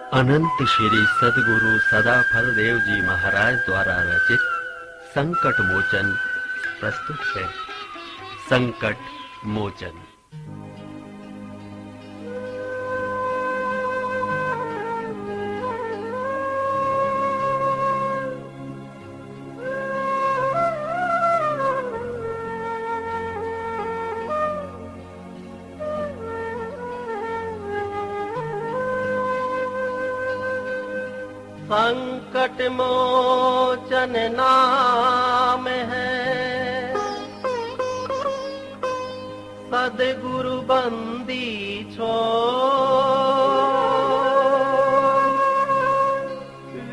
अनंत श्री सदगुरु सदाफल देव जी महाराज द्वारा रचित संकट मोचन प्रस्तुत है। संकट मोचन। संकट मोचन नाम है, सदगुरु बंदी छोड़।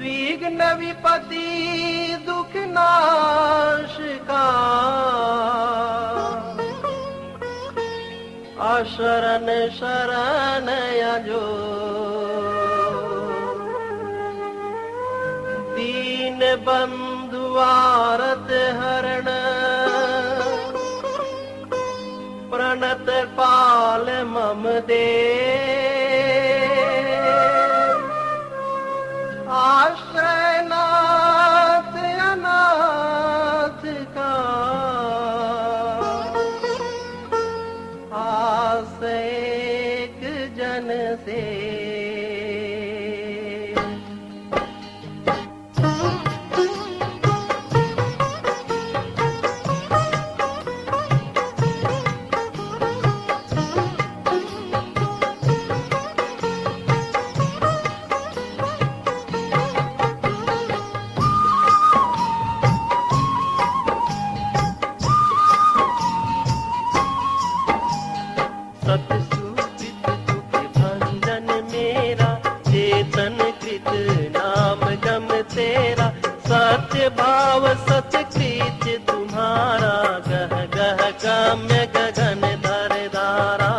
विघ्न विपत्ति दुख नाश का, अशरण शरण यजो। दीन बंधु आरत हरण, प्रणत पाल मम दे। आश्रय नाथ अनाथ का, आस एक जन से। सत्य भाव सत्य कृत तुम्हारा, गह गह गम्य गगन धर धारा।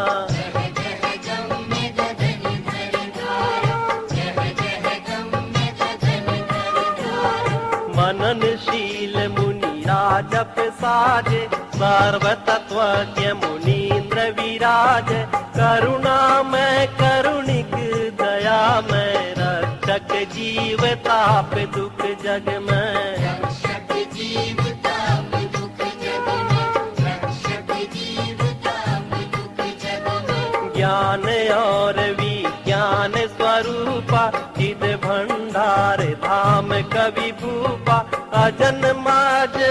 मननशील मुनि राजप साजे, सर्व तत्वज्ञ मुनीन्द्र विराज। करुणामय करुणिक दयामय, रक्षक जीव ताप दुख जग में। रक्षक जीव ताप दुख जग में, रक्षक जीव ताप दुख जग में। ज्ञान और विज्ञान स्वरूपा, चिद भंडार धाम कवि भूपा। अजन माज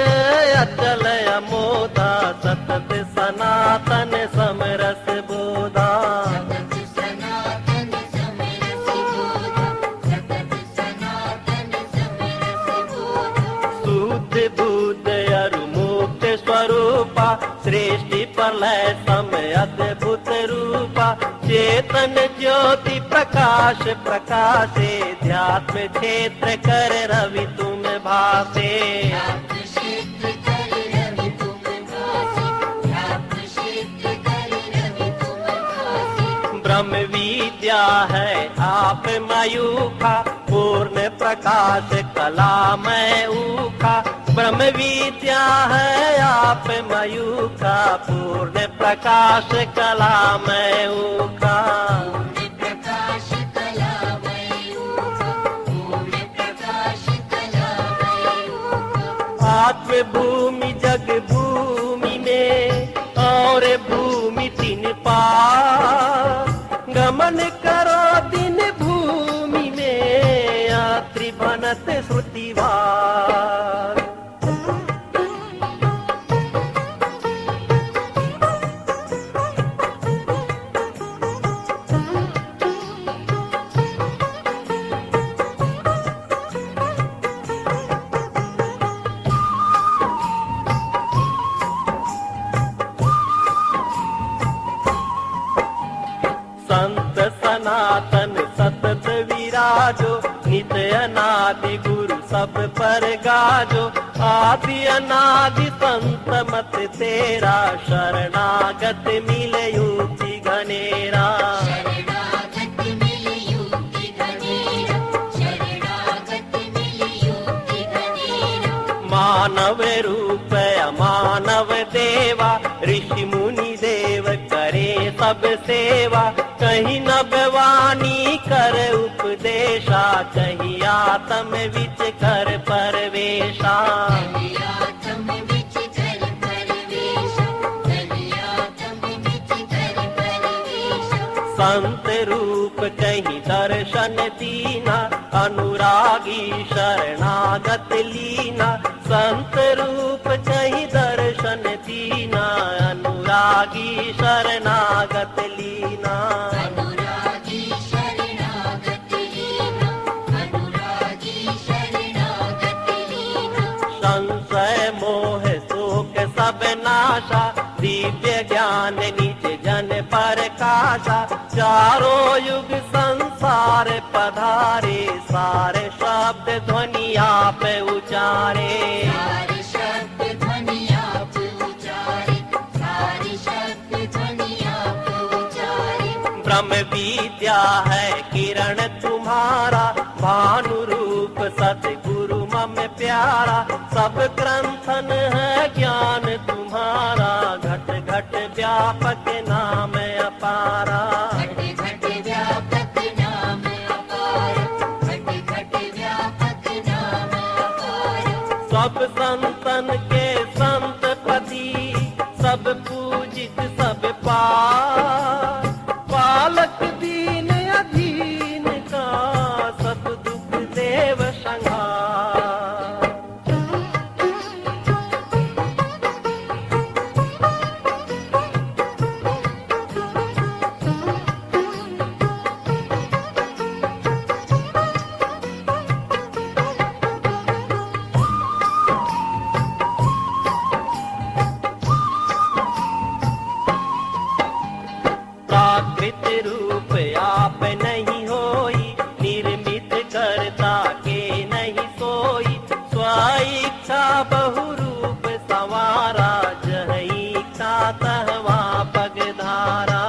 अचल अमोदा, सतत सनातन समरस बोधा। बुद्ध अरुमुक्त स्वरूपा, सृष्टि प्रलय समय अद्भुत रूपा। चेतन ज्योति प्रकाश प्रकाशे, ध्यात्म क्षेत्र कर रवि तुम भासे। ब्रह्म विद्या है आप मयूखा, पूर्ण प्रकाश कला में ऊखा। ब्रह्म विद्या है आप मयूखा, पूर्ण प्रकाश कला में ऊखा। आत्म भूमि जग भूमि में, और भूमि तीन पार। गमन करो दिन भूमि में, यात्री बनत श्रुतिवार। संत सनातन सतत विराजो, नित्य अनादि गुरु सब पर गाजो। आदि अनादि संत मत तेरा, शरणागत मिले युक्ति घनेरा। मानव रूप अमानव देवा, ऋषि मुनि देव करे सब सेवा। कहीं नभवानी कर उपदेशा, कहीं आत्म विच कर परवेशा। संत रूप कहीं दर्शन दीना, अनुरागी शरणागत लीना। संत रूप कहीं दर्शन दीना, अनुरागी शरणागत लीना। संशय मोह शोक सब नाशा, दिव्य ज्ञान निज जन प्रकाशा। चारों युग संसार पधारे, सारे शब्द ध्वनि आप उचारे। ब्रह्म विद्या है किरण तुम्हारा, भानु रूप सतगुरु मम प्यारा। सब ग्रंथन है ज्ञान तुम्हारा, घट घट व्यापक नाम अपारा। सब संतन के संत पति, सब पूजित सब पार। बालक दीन अधीन का, सब दुख देव संहार। प्राकृत रूप आप नहीं होई, निर्मित करता के नहीं सोई। स्वेच्छा बहु रूप संवारा, जह इच्छा तहवा पगधारा।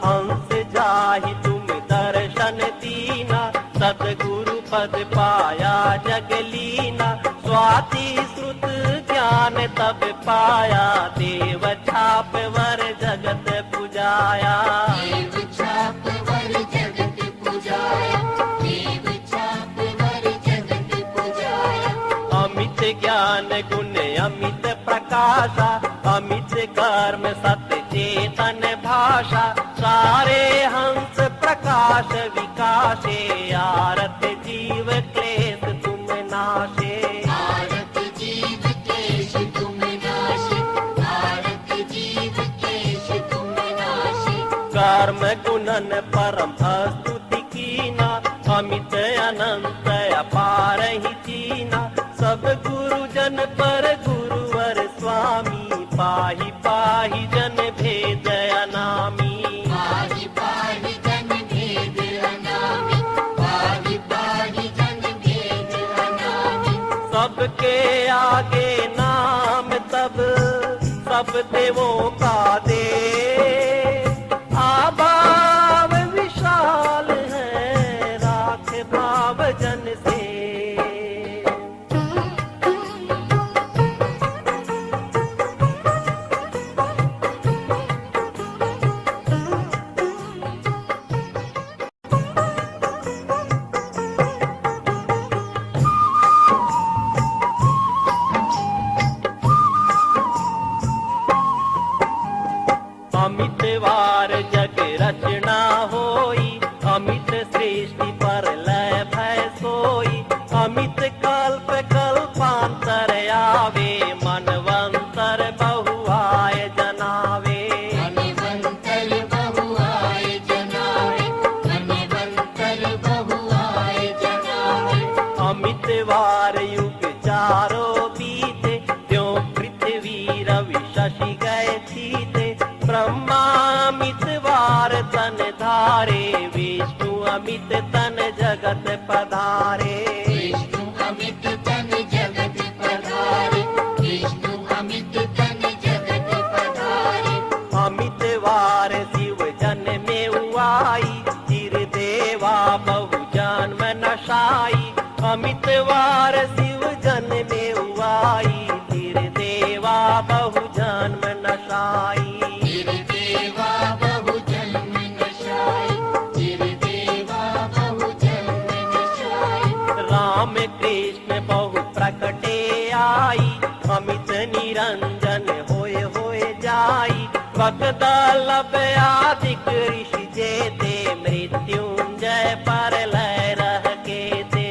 हंस जाहि तुम दर्शन दीना, सतगुरु पद पाया जगलीना। स्वाति श्रुत ज्ञान तब पाया, देव छाप वर जगत पुजाया। अमित ज्ञान गुण अमित प्रकाशा, अमित कर्म सत्य चेतन भाषा। सारे हंस प्रकाश विकासे, आरत जीव क्लेश तुम नाशे। कर्म गुणन परम स्तुति कीना, अमित अनंत अपार ही चीना। सब गुरुजन पर गुरुवर स्वामी, पाहि पाहि जन भेद अनामी। सबके आगे नाम तब, सब देवों का दे। आभाव विशाल है, राख भाव जन से। अमित वार जग रचना होई, अमित सृष्टि पर लय भय सोई। अमित कल्प कल्पांतर आवे, मनवंतर बहुआय जनावे। अमित वार युग चारों बीते, त्यों पृथ्वी रवि शशि गए थीते। ब्रह्मामित वार तन धारे, विष्णु अमित तन जगत पधारे। अमित वार शिव जन में उआई, चिर देवा बहु जन्म नशाई। अमित वार शिव जन में उआई, चिर देवा बहु जन्म नशाई। फिर देवा बहु जन्म नशाई, फिर देवा बहु जन्म नशाई। राम कृष्ण बहु प्रकटे आई, अमित निरंजन होए जाई। भगदलभ आदिक ऋषि जेते, मृत्युंजय पर लय रह के ते।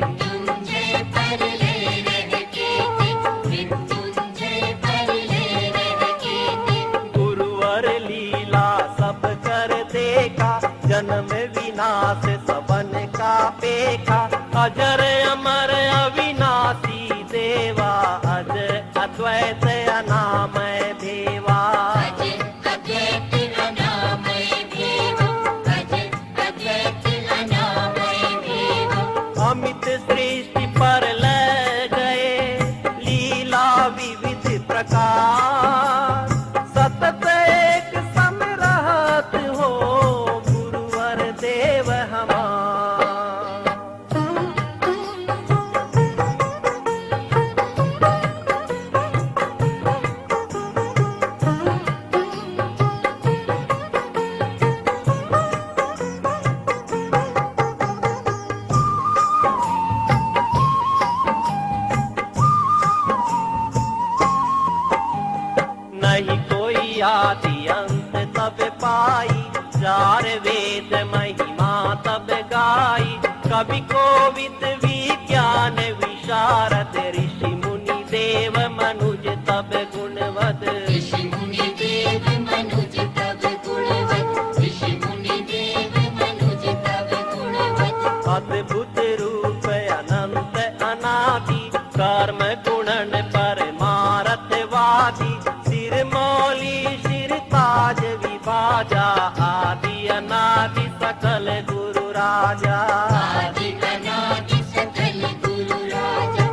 मृत्युंजय पर ले रह के थे, मृत्युंजय पर ले रह के थे। गुरुवर लीला सब कर देखा, जन्म विनाश सबन का पेखा। अजर अमर अविनाशी देवा, अज अद्वैत अनामय देवा। अज अद्वैत अनामय देवा, अज अद्वैत अनामय देवा। अमित सृष्टि पर ले गए, लीला विविध प्रकार। सतत एक सम रहत हो, गुरुवर देव हमार। नहीं कोई आदि अंत तब पाई, चार वेद महिमा तब गाई। कवि कोविद विज्ञान विशारद, ऋषि मुनि देव मनुज तब गुणवद। ऋषि मुनि देव मनुज तब गुणवत, ऋषि मुनि देव मनुज तब गुणवत। अद्भुत रूप अनंत अनादि, कर्म गुणन परमार्थवादी। सिर मौली सिर ताज विभाजा, आदि अनादि सकल गुरु राजा। आदि अनादि सकल गुरु राजा,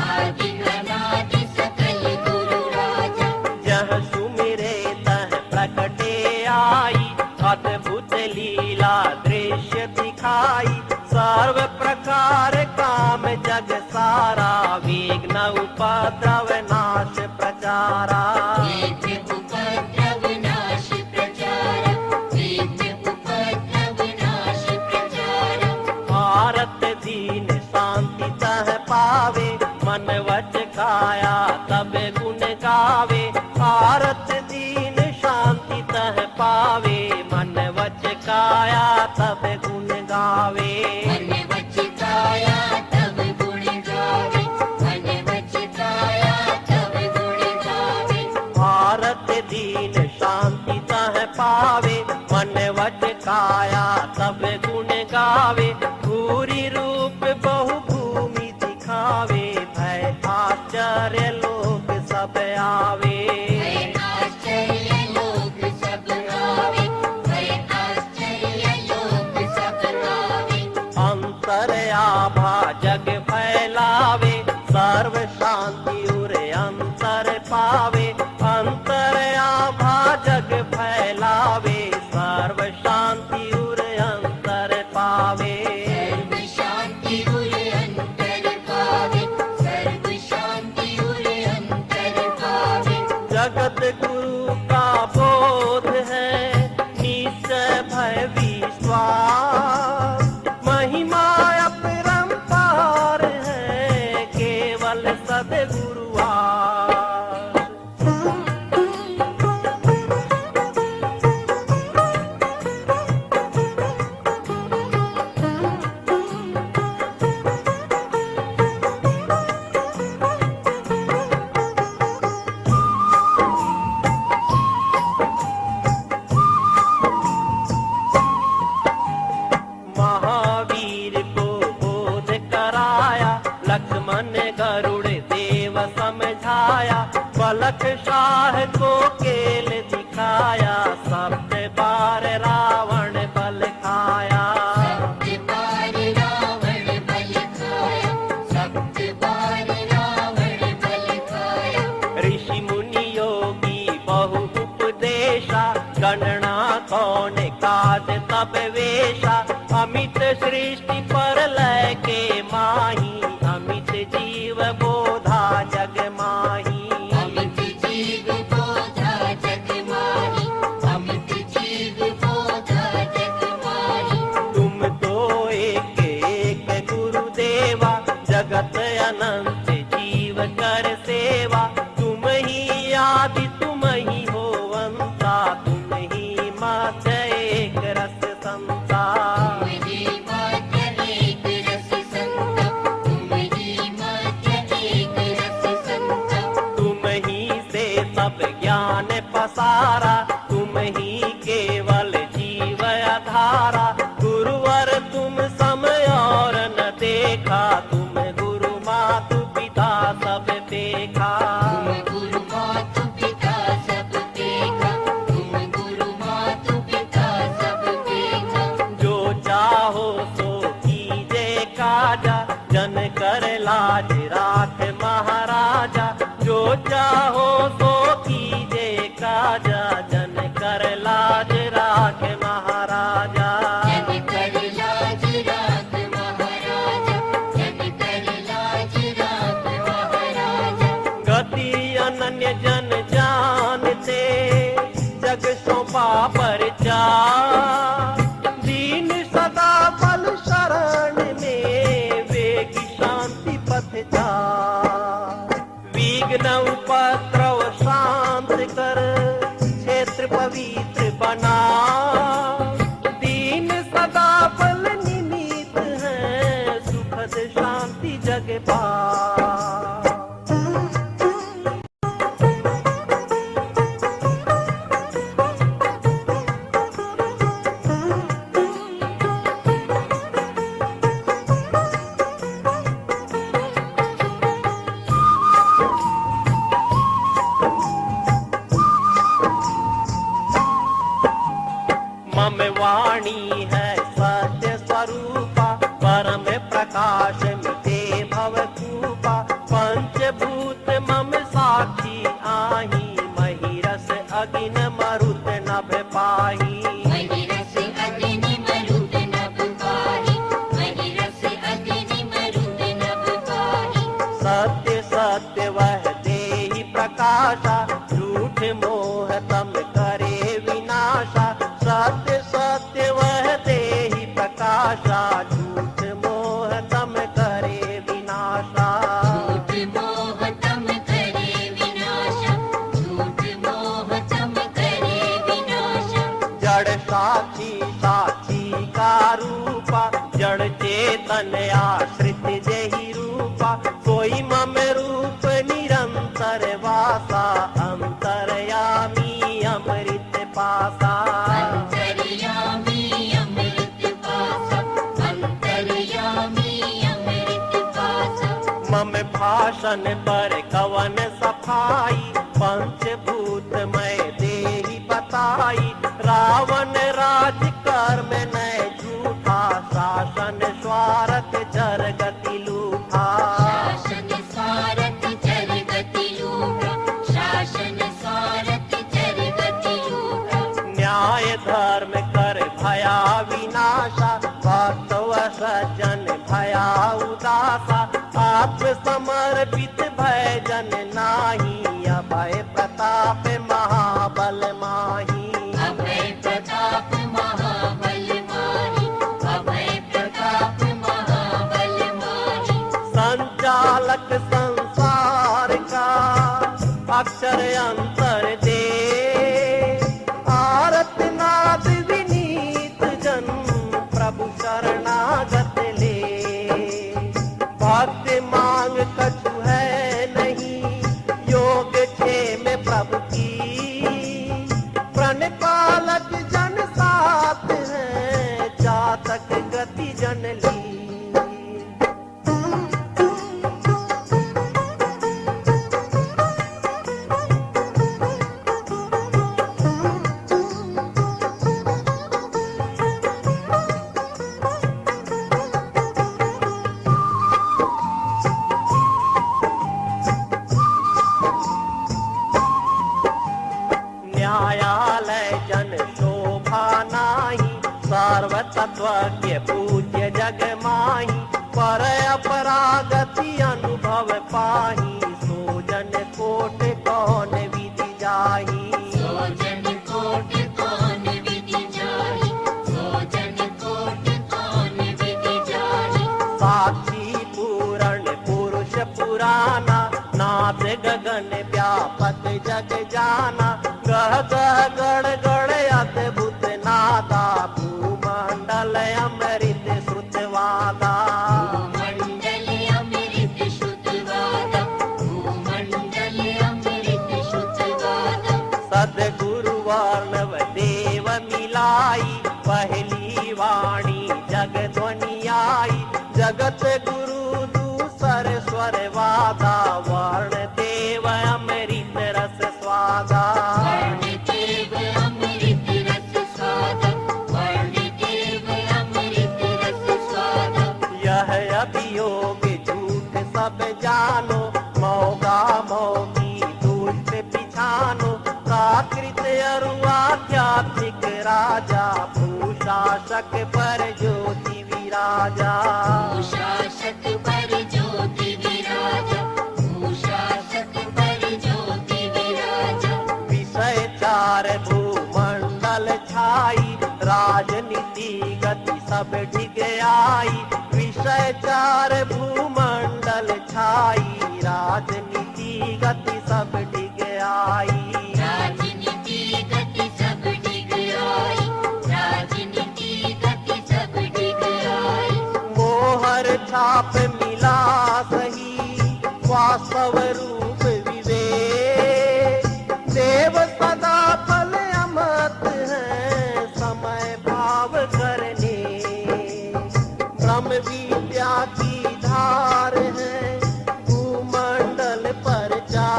आदि अनादि सकल गुरु राजा। जह सुमिरे तह प्रकटे आई, अद्भुत लीला दृश्य दिखाई। सर्व प्रकार काम जग सारा, विघ्न उपद्रव नाश प्रचारा। विघ्न उपद्रव नाश प्रचारा, विघ्न उपद्रव नाश प्रचारा। भारत दीन शांति तह पावे, मन वच काया तब गुण गावे। भारत दीन शांति तह पावे, मन वच काया तब गुण गावे। मन वच काया तब गुण गावे, मन वच काया तब गुण गावे। भारत दीन शांति तह पावे, मन वच काया तब गुण गावे। भूरि रूप बहु भूमि दिखावे, भय आश्चर्य लोक सब आवे। भय आश्चर्य लोक सब आवे, भय आश्चर्य लोक सब आवे। अंतर आभा जग फैलावे, सर्व शांति उरे अंतर पावे। अंतर आभा जग फैलावे, सर्व शांति उरे अंतर पावे। सर्व शांति उरे अंतर पावे, सर्व शांति उरे अंतर पावे। जगत गुरु का बोध है, निश्चय भय विश्वास। महिमा अपरंपार है, केवल सद्गुरुवास। महावीर को बोध कराया, लक्ष्मण गरुड़ देव समझाया। पलक शाह को केल दिखाया, सप्त बार रावण बल खाया। सप्त बार रावण बल खाया, सप्त बार रावण बल खाया। ऋषि मुनि योगी बहु उपदेशा, गणना कौन काज तब वेशा। अमित सृष्टि पर लय के माही, अमित जीव बोधा जग माही। अमित जीव बोधा अनंत जीव कर सेवा, तुम ही आदि तुम ही हो अंता, तुम ही मध्य एक रस संता। तुम ही मध्य एक रस संता, तुम ही मध्य एक रस संता। तुम ही से सब ज्ञान पसारा, तुम ही केवल जीव आधारा, गुरुवर तुम समय और न देखा, तुम गुरु मातु पिता सब देखा। तुम गुरु मातु पिता सब देखा, तुम गुरु मातु पिता सब देखा। जो चाहो सो कीजे काजा, जन कर लाज राख महाराजा। जो चाहो सो कीजे काजा, जन कर लाज राख महाराजा। जन कर लाज राख महाराजा, जन कर लाज राख महाराजा। गति अनन्य जन जानते, जग सौंपा पर जा, दीन सदा बल शरण में, वेगी शांति पथ जा। विघ्न उपद्रव शांत कर, क्षेत्र पवित्र बना, दीन सदा बल निमित है, सुखद शांति जग पा। मम वाणी है सत्य स्वरूपा, परम प्रकाश मिटे भव कूपा। पंचभूत मम साक्षी आही, महिरस अगिन मरुत नभ पाही। महिरस अग्नि मरुत नभ पाहि, महिरस अग्नि मरुत नभ पाहि। सत्य सत्य वह देहि प्रकाशा, झूठ मोह तम करे विनाशा। सत्य सत्य वह देहि प्रकाशा, झूठ मोह तम करे विनाशा। झूठ मोह तम करे विनाशा, झूठ मोह तम करे विनाशा। जड़ साक्षी साक्षी का रूपा, जड़ चेतन आश्रित जही रूपा। सोई मम रूप निरंतर वासा, अंतरयामी अमृत पासा। अंतर्यामी अमृत पासा, अंतर्यामी अमृत पासा। मम भाषण पर कवन सफाई, पंचभूत मैं देहि बताई। रावण राज कर्म न झूठा, शासन स्वार्थ जर गति लूठा। शासन स्वार्थ जर गति लूठा, शासन स्वार्थ जर गति लूठा। न्याय धर्म कर भया विनाशा, भक्तव सज्जन भया उदासा। आप समर्पित भय जन नाही, अभय प्रताप महाबल माही। अभय प्रताप महाबल माही, अभय प्रताप महाबल माही। संचालक संसार का अक्षर अंतर दे, आरत नाद विनीत जन प्रभु शरणागत ले। भक्त मांग कछु है नहीं, योग क्षेम प्रभु की। प्रण पालक जन साथ है, जातक गति जन ली। न्यायालय जन शोभा नाही, सर्वतत्वज्ञ पूज्य जग माही। पर अपरागति अनुभव पाही, सो जन कोट कौन विधि जाही। सो जन कोट कौन विधि जाही, सो जन कोट कौन विधि जाही। साक्षी पूर्ण पुरुष पुराना, नाथ गगन व्यापक जग जाना, गह गह गण गण अद्भुत नादा, भूमंडल अमृत श्रुतवादा। भूमंडल अमृत श्रुतवादा, भूमंडल अमृत श्रुतवादा। सद्गुरु वर्णव देव मिलाई, पहली वाणी जग ध्वनि आई, जगत गुरु दूसर स्वर वादा, वर्ण देव अमृत रस स्वादा। वर्ण देव अमृत रस स्वादा, वर्ण देव अमृत रस स्वादा। यह अभियोग झूठ सब जानो, मौगा मौगी दुष्ट पिछानो, प्राकृत अरु आध्यात्मिक राजा, भूशासक पर ज्योति विराजा। भूशासक पर ज्योति विराजा, भूशासक पर ज्योति विराजा। विषय चार भूमंडल छाई, राजनीति गति सब ढिग आई, विषय चार भूमंडल छाई, राजनीति गति सब ढिग आई। राजनीति गति सब डिग आई, राजनीति गति सब डिग आई। मोहर छाप मिला सही, वास्तव रूप विवेक, देव सदा फल अमत है, समय भाव करने, ब्रह्म विद्या की धार है, भूमंडल पर जा,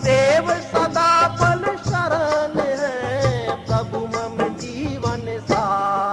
देव सदा फल शरण है, प्रभु मम जीवन सार।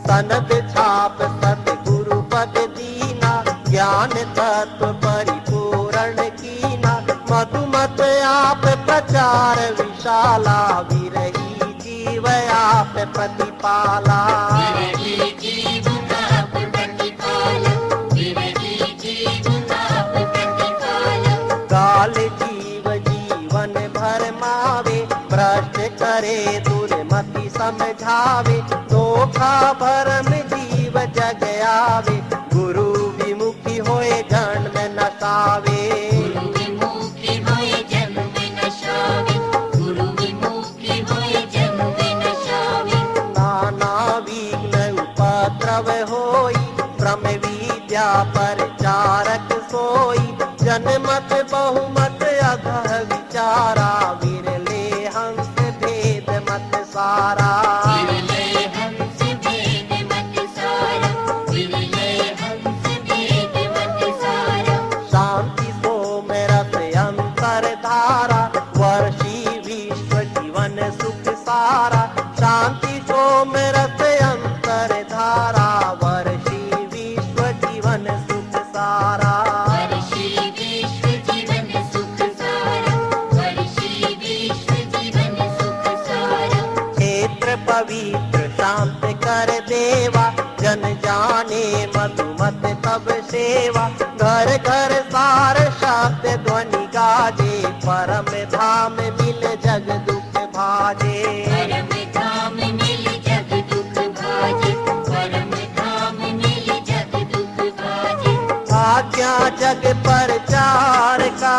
सनद छाप सतगुरु पद दीना, ज्ञान तत्व परिपूर्ण कीना, मधुमत आप प्रचार विशाला, विरही जीव आप प्रतिपाला। विरही जीव आप प्रतिपाला, विरही जीव आप प्रतिपाला। काल जीव जीवन भर मावे, भ्रष्ट करे दुर्मति समझावे, धोखा भरम जीव जग आवे, गुरु विमुखी होए जन्म नसावे। गुरु विमुखी होए जन्म नशावे, गुरु विमुखी होए जन्म नशावे। नाना विघ्न उपद्रव होई, ब्रह्म विद्या परचारक सोई, जनमत बहुमत अघह विचारा, विरले हंस भेद मत सारा। विरले हंस भेद मत सारा, विरले हंस भेद मत सारा। शांति सोम रस अंतर धारा, वर्षी विश्व जीवन सुख सारा, शांति सोम रस अंतर धारा, वर्षी विश्व जीवन सुख सारा। वर्षी विश्व जीवन सुख सारा, वर्षी विश्व जीवन सुख सारा। क्षेत्र पवित्र शांत कर देवा, जन जाने मधुमत तब सेवा, घर घर सार शब्द ध्वनि गाजे, परम धाम मिल जग दुख भाजे। परम धाम मिल जग दुख भाजे, परम धाम मिल जग दुख भाजे। आज्ञा जग प्रचार का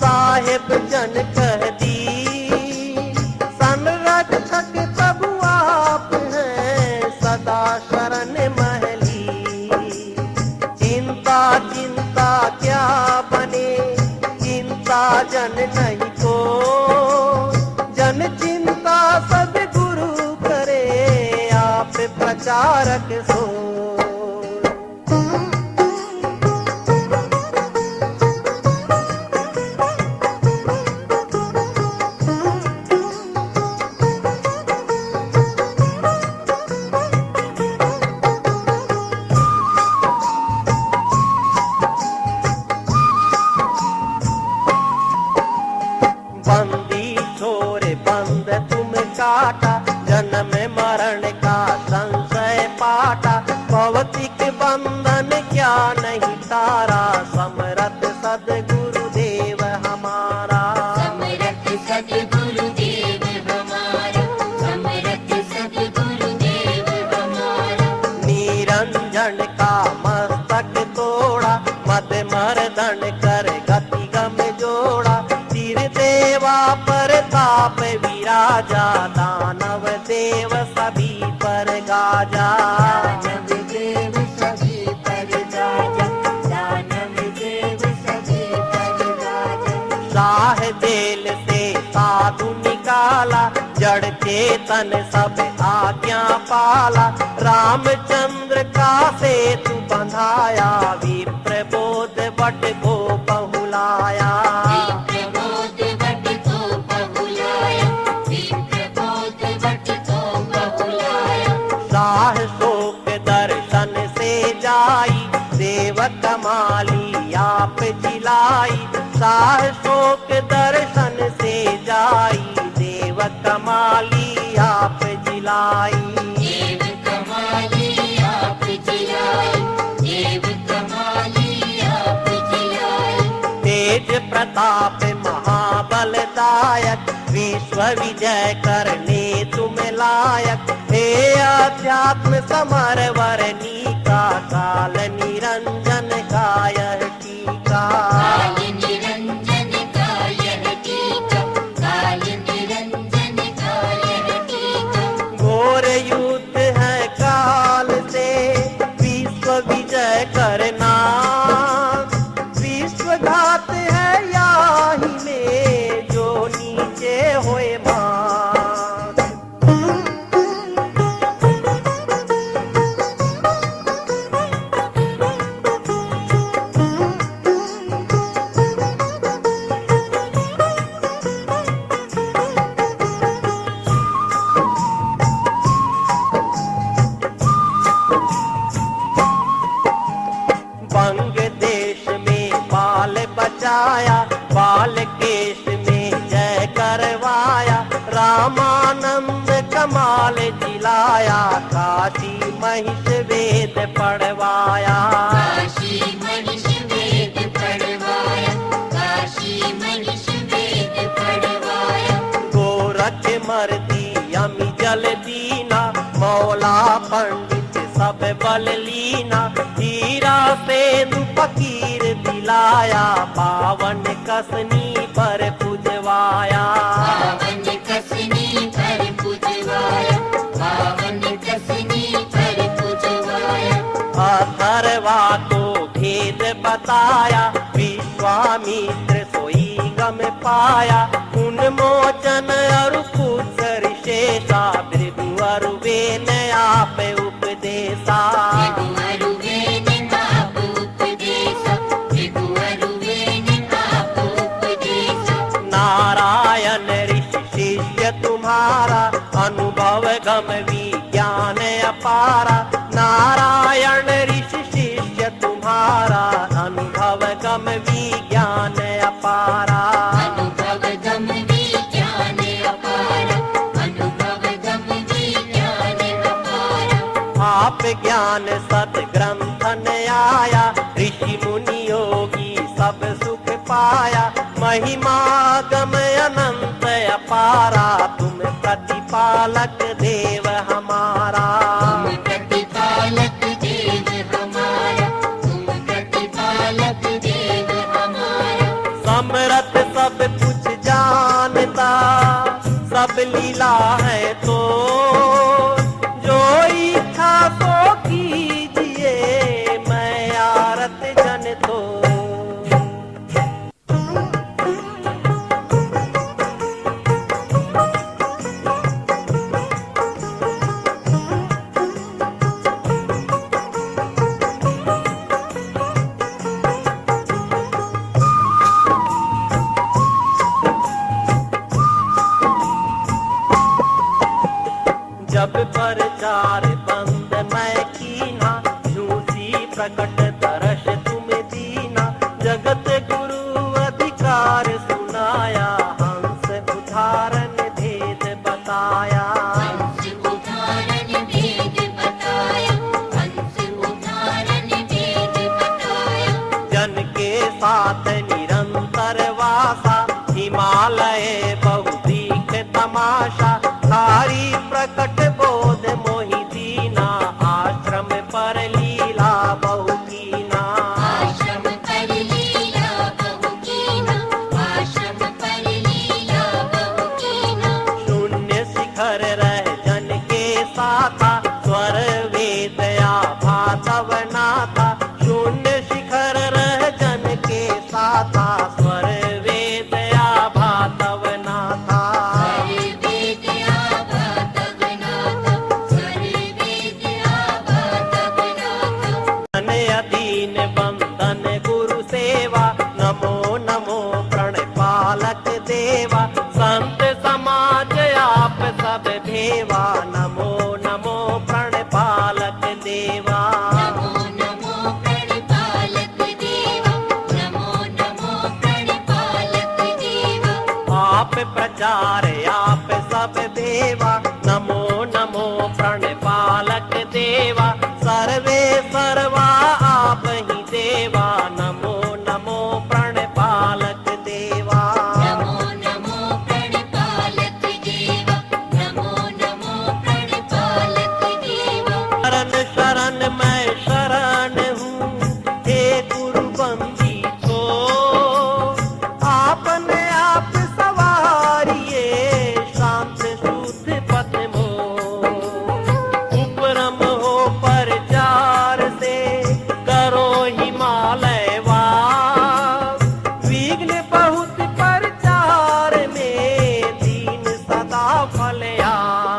साहेब जन कह दी, संरक्षक प्रभु आप हैं, सदा शरण महली। चिंता चिंता क्या बने, चिंता जन नहीं को, जन चिंता सद्गुरु करे, आप प्रचारक सो। काटा, जन्म मरण का संशय पाटा, भौतिक बंधन क्या नहीं तारा, समरथ सद्गुरुदेव हमारा। समरथ सद्गुरुदेव हमारा, समरथ सद्गुरुदेव हमारा। निरंजन का मस्तक तोड़ा, मद मर्दन कर गति गम जोड़ा, तीर देवा पर ताप विराजा, दानव देव सभी पर गाजा। दानव देव सभी पर गाजा, दानव देव सभी पर गाजा। शाह जेल से साधु निकाला, जड़ चेतन सब आज्ञा पाला, रामचंद्र का सेतु बंधाया, विप्र बोध बट को बहुलाया। विप्रबोध बट को बहुलाया, विप्रबोध बट को बहुलाया। शाह शोक दर्शन से जाई, सेवक माली आप जिलाई, शाह शोक दर्शन से जाई, देवक माली आप जिलाई। देव कमाली आप जिलाई, देव कमाली आप जिलाई। तेज प्रताप महाबलदायक, विश्व विजय करने तुम लायक, हे अध्यात्म समर वरनी का, काल निरंजन का यह टीका। काल निरंजन का यह टीका, काल निरंजन का यह टीका। घोर युद्ध है काल से, विश्व विजय करना, विश्वघात है याही में, जो नीचे होए मां। बंग देश में बाल बचाया, बाल केश में जय करवाया, रामानंद कमाल जिलाया, काशी महिष वेद पढ़वाया। काशी महिष वेद पढ़वाया, काशी महिष वेद पढ़वाया। गोरख मर्दी अमी जल दीना, मौला पंडित सब बल लीना, हीरा से फकीर दिलाया, पावन कसनी पर पुजवाया। पावन कसनी पर पुजवाया, पावन कसनी पर पुजवाया। अथर्वा को भेद बताया, विश्वामित्र सोई गम पाया, उन्मोचन अरु पुत्र ऋषेशा, भृगु अरु वेन आप उपदेशा। भृगु वेद आप उपदेशा, भृगु वेद आप उपदेशा। नारायण ऋषि शिष्य तुम्हारा, अनुभव गम विज्ञान अपारा, नारायण ऋषि शिष्य तुम्हारा, अनुभव गम विज्ञान अपारा। अनुभव गम विज्ञान अपारा, अनुभव गम विज्ञान अपारा। आप ज्ञान सत ग्रंथन आया, ऋषि मुनि योगी सब सुख पाया, महिमा गम अनंत अपारा, तुम प्रतिपालक देव हमारा। तुम प्रतिपालक देव हमारा, तुम प्रतिपालक देव हमारा। समरथ सब कुछ जानता, सब लीला है तो, जो इच्छा तो कीजिए, मैं आरत जन तो। जब प्रचार बंद मैं कीना, झूठी प्रकट दर्श तुम दीना, जगत गुरु अधिकार सुनाया, हंस उदाहरण भेद बताया। में बहु दीख तमाशा, थारी प्रकट बोध मोहि दीना, आश्रम पर लीला बहु कीना। आश्रम पर लीला बहु कीना, आश्रम पर लीला बहु कीना। शून्य शिखर रह जन के साथा, स्वर वेदया भातव नाथा। शून्य शिखर रह जन के साथा, स्वर वेदया भातव नाथा। स्वर वेदया भातव नाथा, स्वर वेदया भातव नाथा। मन अधीन बंधन गुरु सेवा, नमो नमो प्रणपालक देवा। संत समाज आप सब भेवा, नमो नमो प्रणपालक देवा। नमो नमो प्रणपालक देवा, नमो नमो प्रणपालक देवा। आप प्रचार आप सब देवा, नमो नमो प्रणपालक देवा। सर्वे सर्वा आप ही देवा, नमो नमो प्रणपालक देवा। नमो नमो प्रणपालक देवा, नमो नमो प्रणपालक देवा। शरण शरण मैं शरण हूँ, हे गुरु बंदी को। आपने आप सवारिए, शांत शुद्ध पथ मोह। उपरम हो परचार से, करो हिमालय वास। विघ्न बहुत परचार में, दीन सदा फलयास।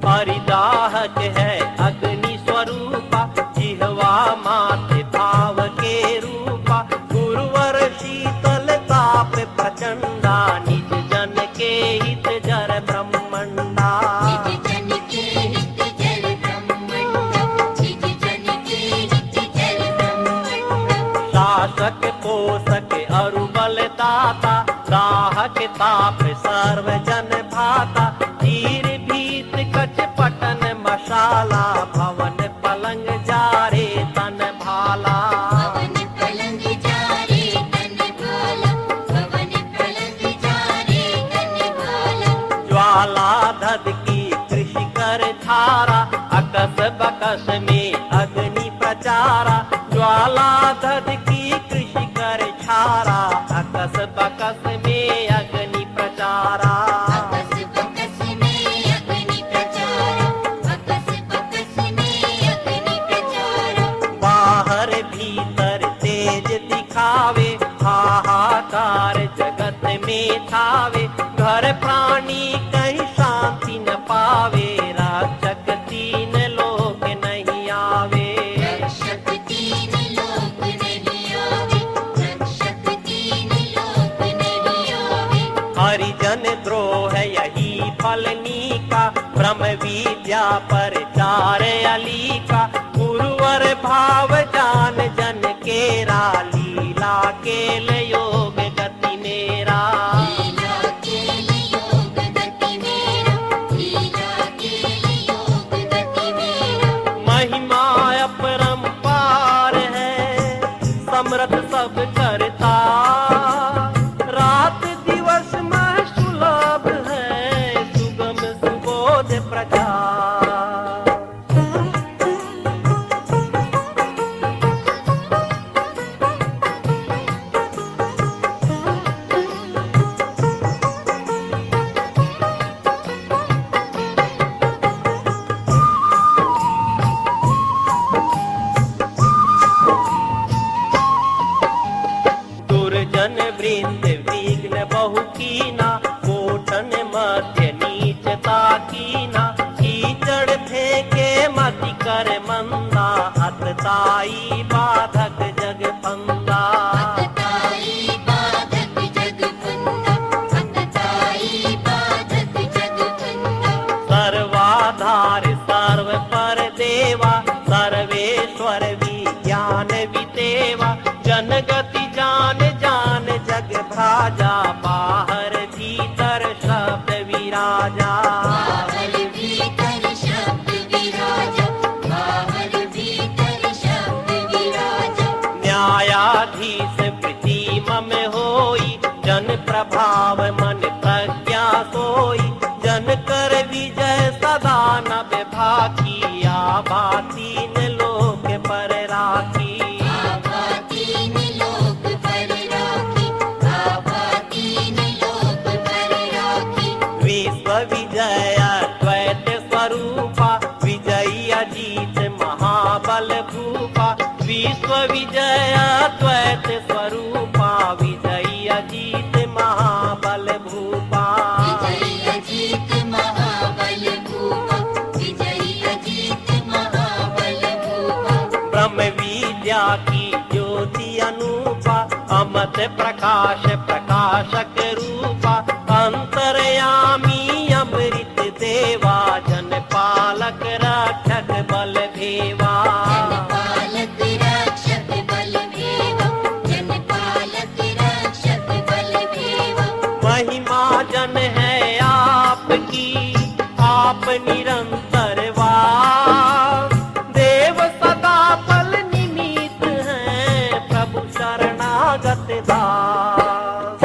हरिदाहक है अग्नि स्वरूपा, जिह्वा माथे भाव के रूपा। गुरुवर शीतल ताप प्रचंडा, निज जन के हित जर ब्रह्मंडा। निज जन के हित जल ब्रह्मंड, निज जन के हित जल ब्रह्मंड। शासक पोषक अरु बलदाता, दाहक ताप सर्व जन भाता। तीर भीत कच पटन मशाला, भवन पलंग जारे तन भाला। भवन पलंग जारे तन भाला, भवन पलंग जारे तन भाला। ज्वाला धद की कृषि कर धारा, अकस बकस में अग्नि प्रचारा। ज्वाला धद की कृषि कर छारा, अकस बकस में अग्नि प्रचारा। अकस बकस में अग्नि प्रचारा, अकस बकस में अग्नि प्रचारा। बाहर भीतर तेज दिखावे, हाहाकार जगत में छावे। घर प्राणी कहीं शांति न पावे, रक्षक तीन लोक नहीं आवे। रक्षक तीन लोक नहीं आवे, रक्षक तीन लोक नहीं आवे। हरिजन द्रोह यही फलनी का, ब्रह्म विद्या परचार अली का। गुरुवर भाव जान जन केरा, लीला केल योग गति मेरा। लीला केल योग गति मेरा, लीला केल योग गति मेरा। महिमा अपरंपार है, समर्थ सब करता। रात दिवस में सुलभ है, सुगम सुबोध प्रचार। दुर्जन वृंद विघ्न बहु कीना, कोटन मध्य नीचता कीना। कीचड़ फेंके मति कर मंदा, अतताई बाधक जग फंदा। अतताई बाधक जग फंदा, अतताई बाधक जग फंदा। सर्वाधार सर्व पर देवा, सर्वेश्वर विद्या ज्ञान वितेवा, जन गति जान जान जग भ्राजा, बाहर भीतर शब्द विराजा। बाहर भीतर शब्द विराजा, बाहर भीतर शब्द विराजा। न्यायाधीश प्रीति मम होई, जन प्रभाव मन प्रज्ञा सोई, जन कर विजय सदा न विभाकी, आभा तीन लोक पर राखी। आभा तीन लोक पर राखी, आभा तीन लोक पर राखी। विश्व विजय द्वैत स्वरूपा, विजयी अजीत महाबल भूपा। विश्व विजय द्वैत स्वरूपा, विजयी अजीत महाबल भूपा। विजयी अजीत महाबल भूपा, विजयी अजीत महाबल भूपा। ब्रह्म विद्या की ज्योति अनूपा, अमत प्रकाश प्रकाशक रूपा। अंतर्यामी अमृत देवा, जन पालक रक्षक बल भेवा। जनपालक रक्षक बल भेवा, जनपालक रक्षक बल भेवा। महिमा जन है आपकी, आप निरंतर वास। देव सदा फल निमित्त हैं, प्रभु शरणागत दास।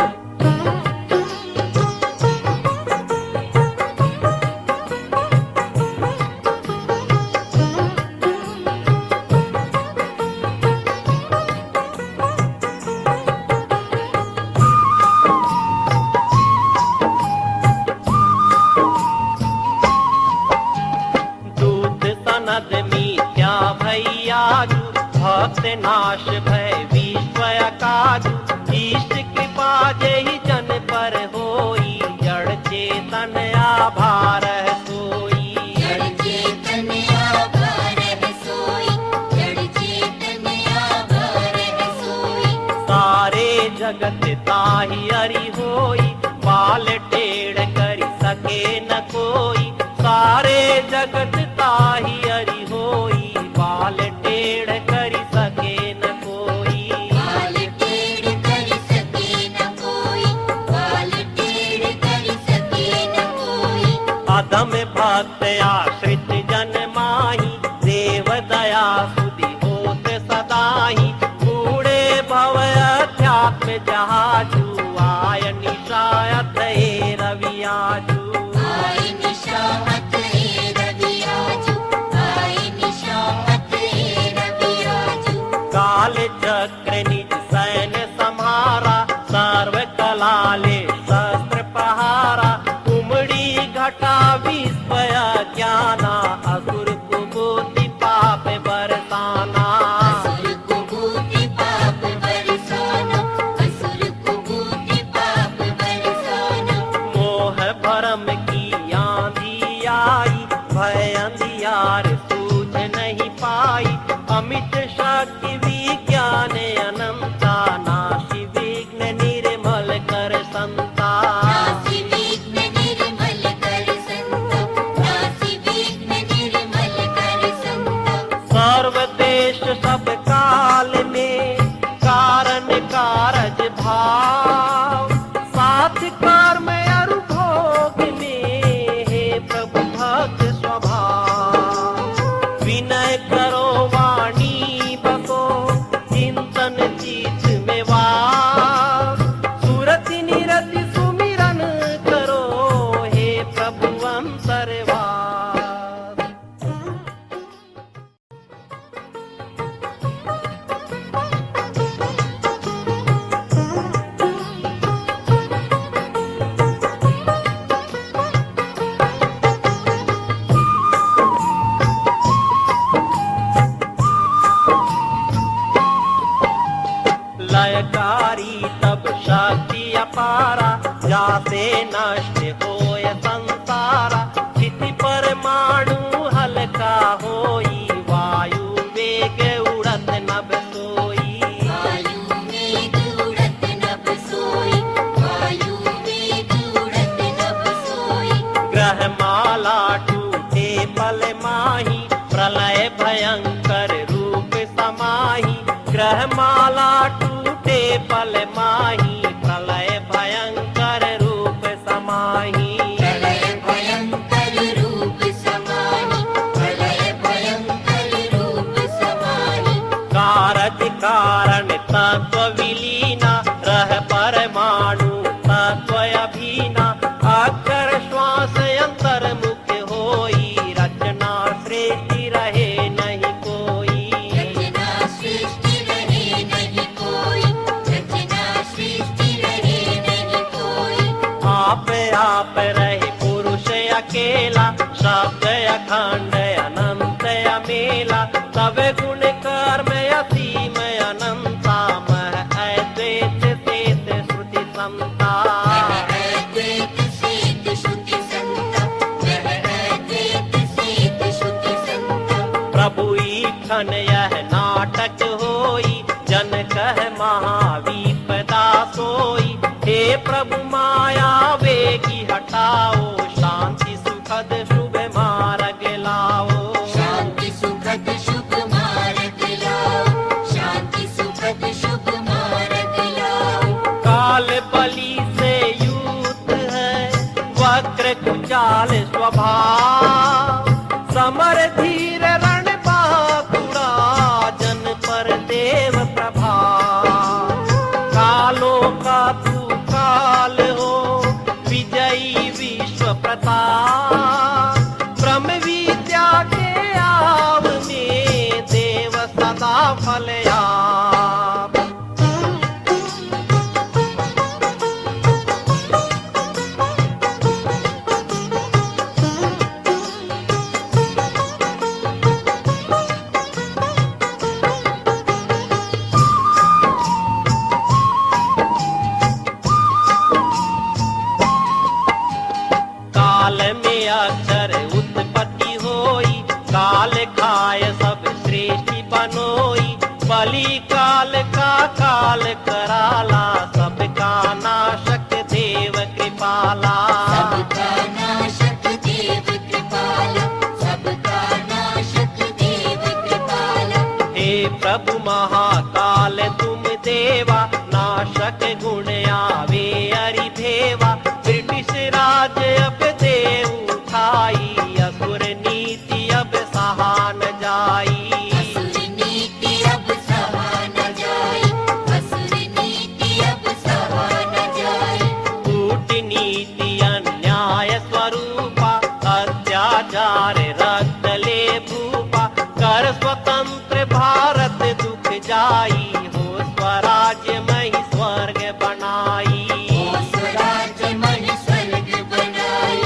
दूत सनद मिथ्या भैयाजु, भक्त नाश भय विश्व अकाजु। ईश कृपा जहि जन पर होई, जड़ चेतन आभार सोई। जड़ चेतन आभार सोई, जड़ चेतन आभार सोई। सारे जगत ताहि हरि होई, बाल टेढ़ करि सके न कोई। सारे जगत ताहि हरि होई, बाल टेढ़ करि सके न कोई। बाल टेढ़ कर सके न कोई, बाल टेढ़ कर सके न कोई। अधम भक्त आश्रित जन माही, देव दया सुधि होत सदाही। बूढ़े भव अध्यात्म जहाजु, आय निशायत रवि आजू। आय निशाहत रवि आजू, आय निशाहत रवि आजू। काल चक्र निज सैन सम्हारा, सर्व कलाले शस्त्र पहारा। उमड़ी घटा विश्व ज्ञाना, असुर कुबूति पाप बरसाना। असुर कुबूति पाप बरसाना, असुर कुबूति पाप बरसाना। मोह भरम की आंधी आई, भय अंधियार सूझ नहीं पाई। अमित शक्ति विज्ञान अनंता, नाशि विघ्न निर्मल कर संता। नासि विघ्न निर्मल कर संता, नासि विघ्न निर्मल कर संता। सर्व देश सब काल में, कारण कारज भाव। साथ कर्म अरु भोग में, हे प्रभु भक्त स्वभाव। विनय करो वाणी बको, चिंतन चित में वास। सुरति निरति सुमिरन करो, हे प्रभु अंतरवास। लयकारी तब शक्ति अपारा, जासे नष्ट होय संसारा। चिति परमाणु हल्का होई, वायु वेग उड़त नभ सोई। वायु वेग उड़त नभ सोई, वायु वेग उड़त नभ सोई। ग्रह माला टूटे पल माही, प्रलय भयंकर रूप समाही। ग्रह माला टूटे पल माही, प्रलय भयंकर रूप समाही। प्रलय भयंकर रूप समाहि, प्रलय भयंकर रूप समाहि। कारज कारण तत्व विलीना, रह परमाणु तत्व अभिना। अक्षर श्वास अंतर मुख होई, रचना सृष्टि रहे नहीं कोई। रचना सृष्टि रहे नहीं कोई, रचना सृष्टि रहे नहीं कोई। आप रहे पुरुष अकेला, शब्द अखंड अनंत अमेला। तब गुण कर्म असीम अनंता, मह अद्वैत शेष श्रुति समता। अद्वैत शेष श्रुति संता, अद्वैत शेष श्रुति संता। प्रभु ईखन यह नाटक होई, जन कह महाविपदा सोई। हे प्रभु माया वेगी हटाओ, शांति सुखद शुभ मार्ग लाओ। शांति सुखद शुभ मार्ग लाओ, शांति सुखद शुभ मार्ग लाओ। काल बलि से युक्त है, वक्र कुचाल स्वभाव। समर धीर रण बाकुड़ा, जन पर देव प्रभाव। कालों का तू काल हो, विजयी विश्व प्रताप। ब्रह्म विद्या के आव में, देव सदा फल आप। काल में अक्षर उत्पत्ति होई, काल खाय सब सृष्टि बनोई। बलि काल का काल कराला, सबका नाशक देव कृपाला। सबका नाशक देव कृपाला, सबका नाशक देव कृपाला। हे प्रभु महाकाल तुम देवा, नाशक गुण आवे अरिभेवा। ब्रिटिश राज अब दे उठाई, असुर नीति अब सहा न जाई। असुर नीति अब सहा न जाई, असुर नीति अब सहा न जाई। कूटनीति अन्याय स्वरूपा, अत्याचार रक्त ले भूपा। कर स्वतंत्र भारत दुख जाई, हो स्वराज्य मही स्वर्ग बनाई। ओ स्वराज्य महि स्वर्ग बनाई,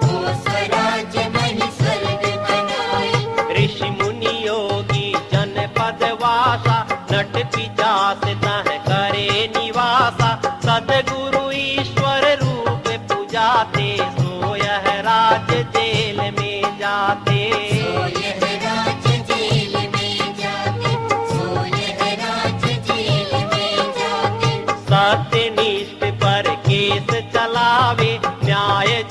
ओ स्वराज्य महि स्वर्ग बनाई। ऋषि मुनि योगी जनपद वासा, नट पिचास तह करे निवासा। सदगुरु ईश्वर रूप पूजाते, सो यह राज जेल में जाते। सो यह राज जेल में जाते, सो यह राज जेल में जाते। सत्यनिष्ठ पर केस चलावे, न्याय